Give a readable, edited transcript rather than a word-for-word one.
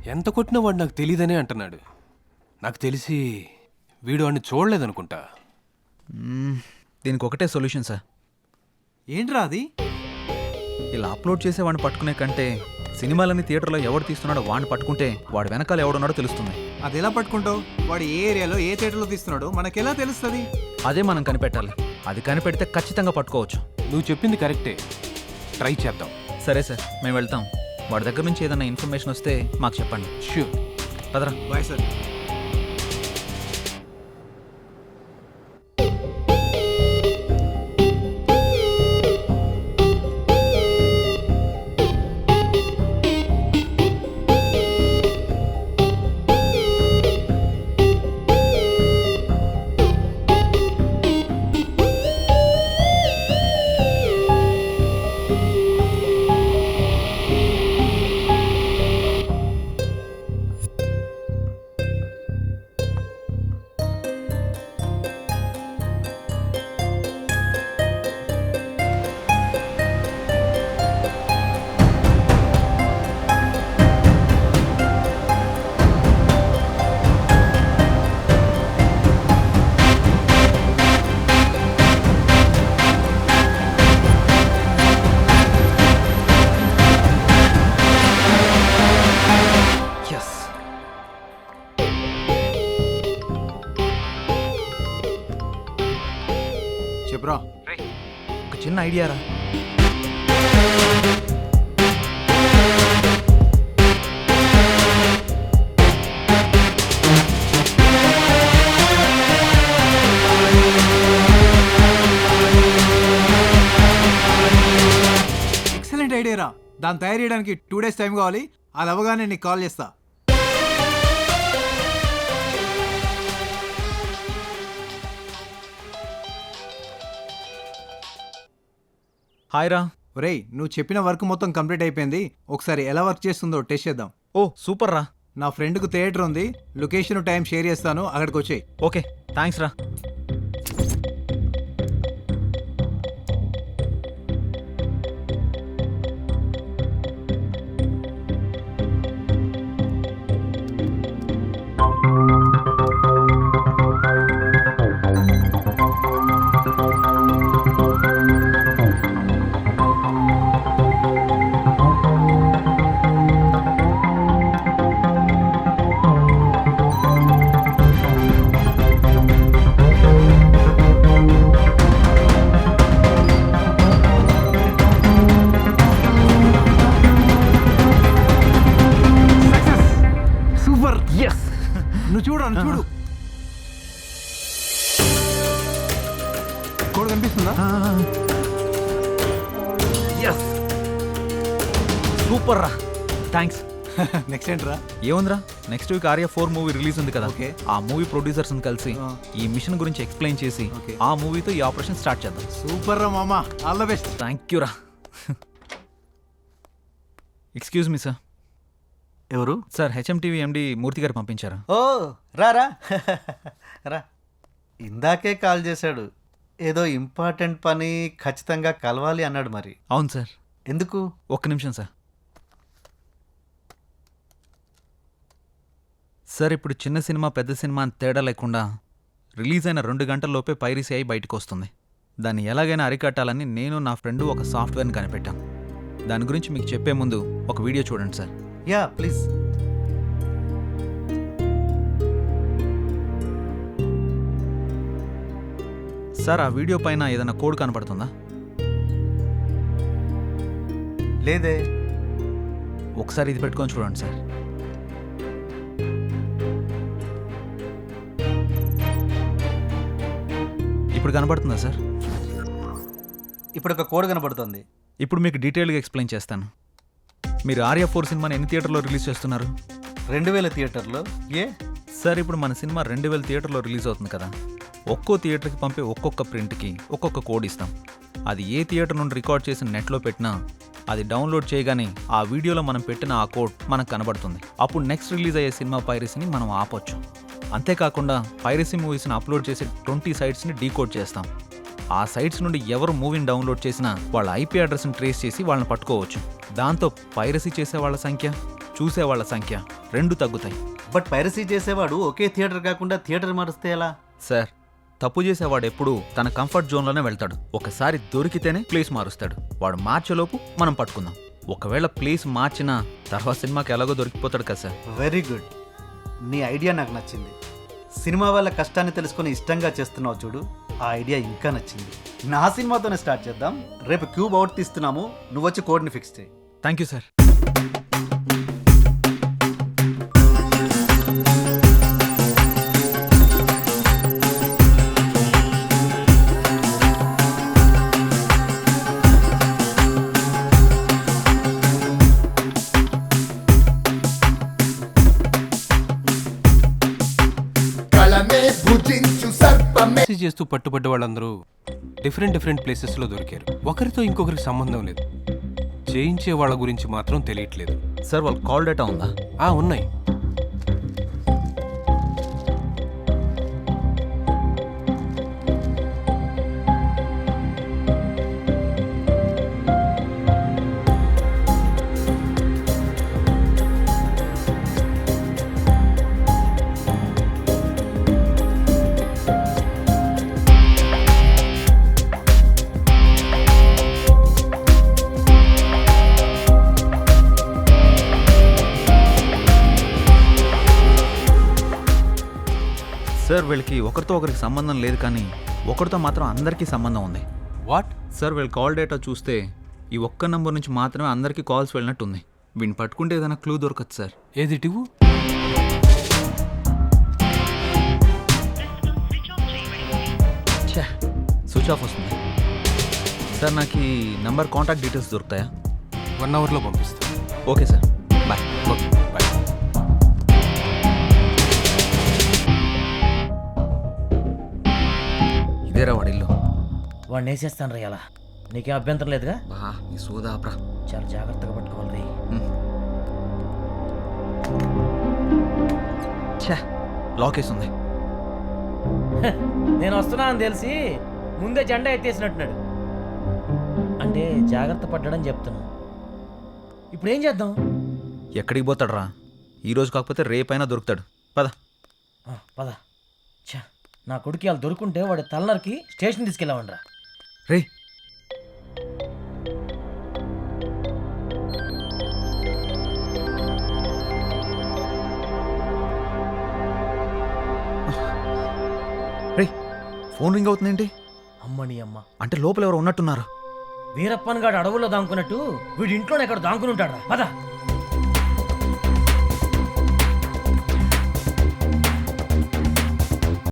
ఎంత కొట్టినా వాడు నాకు తెలియదనే అంటున్నాడు. నాకు తెలిసి వీడు వాడిని చూడలేదనుకుంటా. దీనికి ఒకటే సొల్యూషన్ సార్. ఏంట్రా అది? ఇలా అప్లోడ్ చేసే వాడిని పట్టుకునే కంటే సినిమాలని థియేటర్లో ఎవడు తీస్తున్నాడో వాడిని పట్టుకుంటే వాడు వెనకాల ఎవడున్నాడో తెలుస్తుంది. అది ఎలా పట్టుకుంటావు? వాడు ఏ ఏరియాలో ఏ థియేటర్లో తీస్తున్నాడో మనకెలా తెలుస్తుంది? అదే మనం కనిపెట్టాలి. అది కనిపెడితే ఖచ్చితంగా పట్టుకోవచ్చు. నువ్వు చెప్పింది కరెక్టే, ట్రై చేద్దాం. సరే సార్, మేము వెళ్తాం. వాడి దగ్గర నుంచి ఏదైనా ఇన్ఫర్మేషన్ వస్తే మాకు చెప్పండి. ష్యూర్. పదరా. Bye sir. చెప్పురా. ఒక చిన్న ఐడియా రా. ఎక్సలెంట్ ఐడియా రా. దాన్ని తయారు చేయడానికి 2 days టైం కావాలి. అది అవగానే నీకు కాల్ చేస్తా. హాయ్ రా. ఒరేయ్, నువ్వు చెప్పిన వర్క్ మొత్తం కంప్లీట్ అయిపోయింది. ఒకసారి ఎలా వర్క్ చేస్తుందో టెస్ట్ చేద్దాం. ఓ సూపర్ రా. నా ఫ్రెండ్కు థియేటర్ ఉంది. లొకేషన్ టైం షేర్ చేస్తాను, అక్కడికి వచ్చేయి. ఓకే థ్యాంక్స్ రా. సూపర్. ఎస్. నువ్వు చూడు. కోడ్ కనిపిస్తుందా? ఎస్ సూపర్ రా. థ్యాంక్స్. నెక్స్ట్ ఏంట్రా? ఏముందిరా, next week Arya 4 movie release ఉంది కదా. ఓకే. ఆ మూవీ ప్రొడ్యూసర్స్ కలిసి ఈ మిషన్ గురించి ఎక్స్ప్లెయిన్ చేసి ఓకే. ఆ మూవీతో ఈ ఆపరేషన్ స్టార్ట్ చేద్దాం. సూపర్ రా మామా. All the best. Thank you రా. Excuse me sir. ఎవరు? సార్ హెచ్ఎంటీవీ ఎండి మూర్తి గారు పంపించారా? ఓ రారా రా. ఇందాకే కాల్ చేశాడు. ఏదో ఇంపార్టెంట్ పని, ఖచ్చితంగా కలవాలి అన్నాడు. మరి అవును సార్. ఎందుకు? ఒక్క నిమిషం సార్. సార్ ఇప్పుడు చిన్న సినిమా పెద్ద సినిమా అని తేడా లేకుండా రిలీజ్ అయిన 2 గంటల్లోపే పైరసీ అయి బయటకు వస్తుంది. దాన్ని ఎలాగైనా అరికట్టాలని నేను నా ఫ్రెండ్ ఒక సాఫ్ట్వేర్ని కనిపెట్టాం. దాని గురించి మీకు చెప్పే ముందు ఒక వీడియో చూడండి సార్. Yeah please. సార్ ఆ వీడియో పైన ఏదైనా కోడ్ కనపడుతుందా? లేదే. ఒకసారి ఇది పెట్టుకొని చూడండి సార్. ఇప్పుడు కనపడుతుందా సార్? ఇప్పుడు ఒక కోడ్ కనబడుతుంది. ఇప్పుడు మీకు డీటెయిల్గా ఎక్స్ప్లెయిన్ చేస్తాను. మీరు ఆర్యా 4 సినిమాని ఎన్ని థియేటర్లో రిలీజ్ చేస్తున్నారు? 2000 థియేటర్లో. ఏ సార్ ఇప్పుడు మన సినిమా 2000 థియేటర్లో రిలీజ్ అవుతుంది కదా. ఒక్కో థియేటర్కి పంపే ఒక్కొక్క ప్రింట్కి ఒక్కొక్క కోడ్ ఇస్తాం. అది ఏ థియేటర్ నుండి రికార్డ్ చేసి నెట్లో పెట్టినా అది డౌన్లోడ్ చేయగానే ఆ వీడియోలో మనం పెట్టిన ఆ కోడ్ మనకు కనబడుతుంది. అప్పుడు నెక్స్ట్ రిలీజ్ అయ్యే సినిమా పైరసీని మనం ఆపొచ్చు. అంతేకాకుండా పైరసీ మూవీస్ని అప్లోడ్ చేసే 20 సైట్స్ని డీకోడ్ చేస్తాం. ఆ సైట్స్ నుండి ఎవరు మూవీని డౌన్లోడ్ చేసినా వాళ్ళ ఐపీ అడ్రస్ని ట్రేస్ చేసి వాళ్ళని పట్టుకోవచ్చు. దాంతో పైరసీ చేసే వాళ్ళ సంఖ్య చూసేవాళ్ళ సంఖ్య 2 తగ్గుతాయి. బట్ పైరసీ చేసేవాడు ఒకే థియేటర్ కాకుండా థియేటర్ మారుస్తే ఎలా? సార్, తప్పు చేసేవాడు ఎప్పుడూ తన కంఫర్ట్ జోన్లోనే వెళ్తాడు. ఒకసారి దొరికితేనే ప్లేస్ మారుస్తాడు. వాడు మార్చేలోపు మనం పట్టుకుందాం. ఒకవేళ ప్లేస్ మార్చినా తర్వాత సినిమాకి ఎలాగో దొరికిపోతాడు కదా సార్. వెరీ గుడ్, నీ ఐడియా నాకు నచ్చింది. సినిమా వాళ్ళ కష్టాన్ని తెలుసుకొని ఇష్టంగా చేస్తున్నావు చూడు, ఆ ఐడియా ఇంకా నచ్చింది. నా సినిమాతోనే స్టార్ట్ చేద్దాం. రేపు క్యూబ్ అవుట్ తీస్తున్నాము, నువ్వు వచ్చి కోడ్ని ఫిక్స్ చేయి. Thank you sir. పైరసీ చేస్తూ పట్టుబడ్డ వాళ్ళందరూ డిఫరెంట్ ప్లేసెస్లో దొరికారు. ఒకరితో ఇంకొకరికి సంబంధం లేదు. చేయించే వాళ్ళ గురించి మాత్రం తెలియట్లేదు. సార్, వాళ్ళ కాల్ డేటా ఉందా? ఉన్నాయి. సార్, వీళ్ళకి ఒకరితో ఒకరికి సంబంధం లేదు, కానీ ఒకరితో మాత్రం అందరికీ సంబంధం ఉంది. వాట్? సార్, వీళ్ళ కాల్ డేటా చూస్తే ఈ ఒక్క నంబర్ నుంచి మాత్రమే అందరికీ కాల్స్ వెళ్ళినట్టు ఉంది. వీడిని పట్టుకుంటే ఏదైనా క్లూ దొరకదు సార్. ఏది టివు? స్విచ్ ఆఫ్ వస్తుంది. సార్, నాకు ఈ నంబర్ కాంటాక్ట్ డీటెయిల్స్ దొరుకుతాయా? 1 అవర్లో పంపిస్తాను. Okay sir, bye. Okay, bye. ఇదేరా వాడి ఇల్లు. వాడిని వేసేస్తాను రా ఇలా. నీకేం అభ్యంతరం లేదుగా? బా, ఈ సోదాప్రా. చాలా జాగ్రత్తగా పట్టుకోవాలి రీ. లాక్ వేసి ఉంది. నేను వస్తున్నానని తెలిసి ముందే జెండా ఎత్తేసినట్టున్నాడు. అంటే జాగ్రత్త పడ్డాడని చెప్తున్నా. ఇప్పుడు ఏం చేద్దాం? ఎక్కడికి పోతాడు రా? ఈరోజు కాకపోతే రేపైనా దొరుకుతాడు. పద. పద. ఛా, నా కొడుకు వాళ్ళు దొరుకుంటే వాడి తలనరికి స్టేషన్ తీసుకెళ్ళామండ్రా. రే, రే, ఫోన్ రింగ్ అవుతుందేంటి? అమ్మని అమ్మ, అంటే లోపల ఎవరు ఉన్నట్టున్నారు. వీరప్పన్ గాడు అడవుల్లో దాంకున్నట్టు వీడి ఇంట్లోనే ఎక్కడ దాంకుని ఉంటాడు. పద.